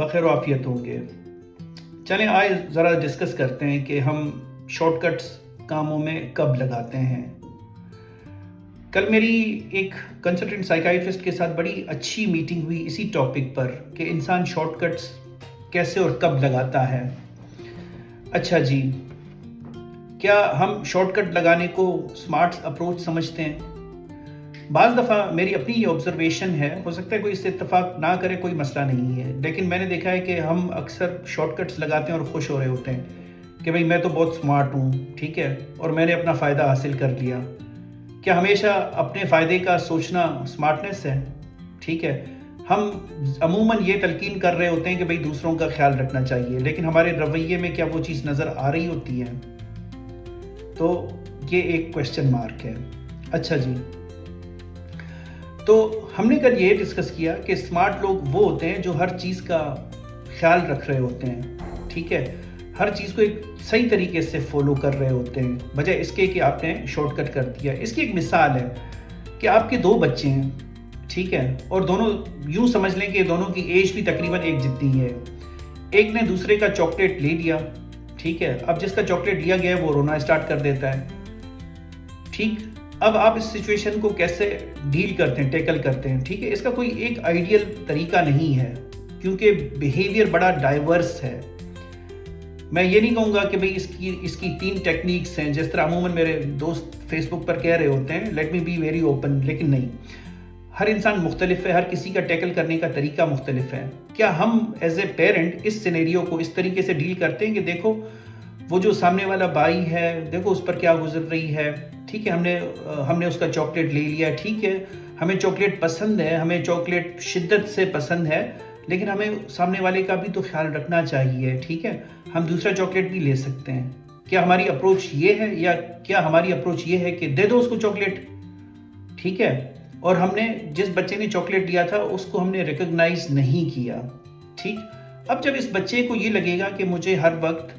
बखैर आफियत होंगे। चलें आए ज़रा डिस्कस करते हैं कि हम शॉर्टकट्स कामों में कब लगाते हैं। कल मेरी एक कंसल्टेंट साइकाइट्रिस्ट के साथ बड़ी अच्छी मीटिंग हुई इसी टॉपिक पर कि इंसान शॉर्टकट्स कैसे और कब लगाता है। अच्छा जी, क्या हम शॉर्टकट लगाने को स्मार्ट अप्रोच समझते हैं? बाज़ दफ़ा मेरी अपनी ये ऑब्ज़र्वेशन है, हो सकता है कोई इससे इत्तेफ़ाक ना करे, कोई मसला नहीं है, लेकिन मैंने देखा है कि हम अक्सर शॉर्टकट्स लगाते हैं और खुश हो रहे होते हैं कि भाई मैं तो बहुत स्मार्ट हूँ, ठीक है, और मैंने अपना फ़ायदा हासिल कर लिया। क्या हमेशा अपने फ़ायदे का सोचना स्मार्टनेस है? ठीक है, हम अमूमन ये तलकीन कर रहे होते हैं कि भाई दूसरों का ख्याल रखना चाहिए, लेकिन हमारे रवैये में क्या वो चीज़ नज़र आ रही होती है? तो ये एक क्वेश्चन मार्क है। अच्छा जी, तो हमने कल ये डिस्कस किया कि स्मार्ट लोग वो होते हैं जो हर चीज़ का ख्याल रख रहे होते हैं, ठीक है, हर चीज़ को एक सही तरीके से फॉलो कर रहे होते हैं, बजाय इसके कि आपने शॉर्टकट कर दिया। इसकी एक मिसाल है कि आपके दो बच्चे हैं, ठीक है, और दोनों यूँ समझ लें कि दोनों की एज भी तकरीबन एक जितनी है। एक ने दूसरे का चॉकलेट ले लिया, ठीक है, अब जिसका चॉकलेट लिया गया है वो रोना स्टार्ट कर देता है, ठीक। अब आप इस सिचुएशन को कैसे डील करते हैं, टैकल करते हैं, ठीक है, इसका कोई एक आइडियल तरीका नहीं है क्योंकि बिहेवियर बड़ा डाइवर्स है। मैं ये नहीं कहूँगा कि भाई इसकी इसकी 3 टेक्निक्स हैं, जिस तरह अमूमन मेरे दोस्त फेसबुक पर कह रहे होते हैं, let me be very open, लेकिन नहीं, हर इंसान मुख्तलिफ है, हर किसी का टैकल करने का तरीका मुख्तलिफ है। क्या हम एज ए पेरेंट इस सिनेरियो को इस तरीके से डील करते हैं कि देखो वो जो सामने वाला भाई है, देखो उस पर क्या गुजर रही है, ठीक है, हमने उसका चॉकलेट ले लिया, ठीक है, हमें चॉकलेट पसंद है, हमें चॉकलेट शिद्दत से पसंद है, लेकिन हमें सामने वाले का भी तो ख्याल रखना चाहिए, ठीक है, हम दूसरा चॉकलेट भी ले सकते हैं। क्या हमारी अप्रोच ये है, या क्या हमारी अप्रोच ये है कि दे दो उसको चॉकलेट, ठीक है, और हमने जिस बच्चे ने चॉकलेट लिया था उसको हमने रिकॉग्नाइज नहीं किया, ठीक। अब जब इस बच्चे को ये लगेगा कि मुझे हर वक्त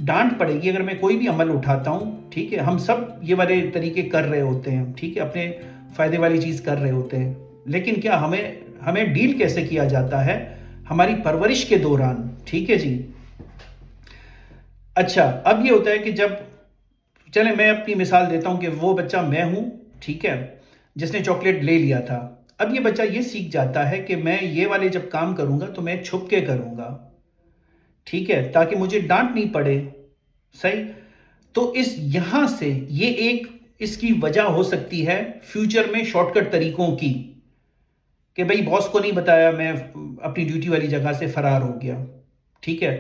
डांट पड़ेगी अगर मैं कोई भी अमल उठाता हूँ, ठीक है, हम सब ये वाले तरीके कर रहे होते हैं, ठीक है, अपने फ़ायदे वाली चीज़ कर रहे होते हैं, लेकिन क्या हमें हमें डील कैसे किया जाता है हमारी परवरिश के दौरान, ठीक है जी। अच्छा, अब ये होता है कि जब, चले मैं अपनी मिसाल देता हूँ कि वो बच्चा मैं हूँ, ठीक है, जिसने चॉकलेट ले लिया था। अब ये बच्चा ये सीख जाता है कि मैं ये वाले जब काम करूँगा तो मैं छुप के करूँगा, ठीक है, ताकि मुझे डांट नहीं पड़े, सही। तो इस यहां से ये एक इसकी वजह हो सकती है फ्यूचर में शॉर्टकट तरीकों की, कि भाई बॉस को नहीं बताया, मैं अपनी ड्यूटी वाली जगह से फरार हो गया, ठीक है,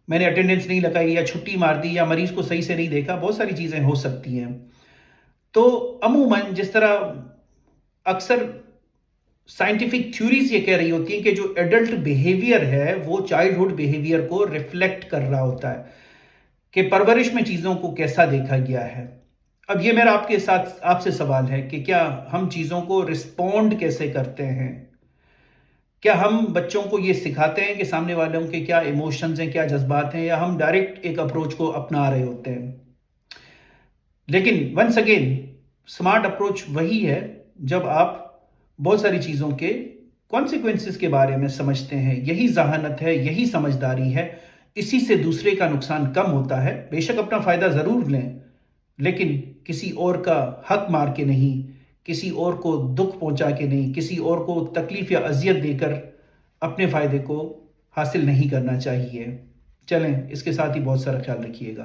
मैंने अटेंडेंस नहीं लगाई या छुट्टी मार दी या मरीज को सही से नहीं देखा, बहुत सारी चीजें हो सकती हैं। तो अमूमन जिस तरह अक्सर साइंटिफिक थ्योरीज ये कह रही होती हैं कि जो एडल्ट बिहेवियर है वो चाइल्डहुड बिहेवियर को रिफ्लेक्ट कर रहा होता है, कि परवरिश में चीज़ों को कैसा देखा गया है। अब ये मेरा आपके साथ आपसे सवाल है कि क्या हम चीज़ों को रिस्पॉन्ड कैसे करते हैं? क्या हम बच्चों को ये सिखाते हैं कि सामने वालों के क्या इमोशंस हैं, क्या जज्बात हैं, या हम डायरेक्ट एक अप्रोच को अपना रहे होते हैं? लेकिन वंस अगेन स्मार्ट अप्रोच वही है जब आप बहुत सारी चीज़ों के कॉन्सिक्वेंसेस के बारे में समझते हैं। यही ज़हानत है, यही समझदारी है, इसी से दूसरे का नुकसान कम होता है। बेशक अपना फ़ायदा ज़रूर लें, लेकिन किसी और का हक मार के नहीं, किसी और को दुख पहुंचा के नहीं, किसी और को तकलीफ़ या अज़ियत देकर अपने फ़ायदे को हासिल नहीं करना चाहिए। चलें, इसके साथ ही बहुत सारा ख्याल रखिएगा।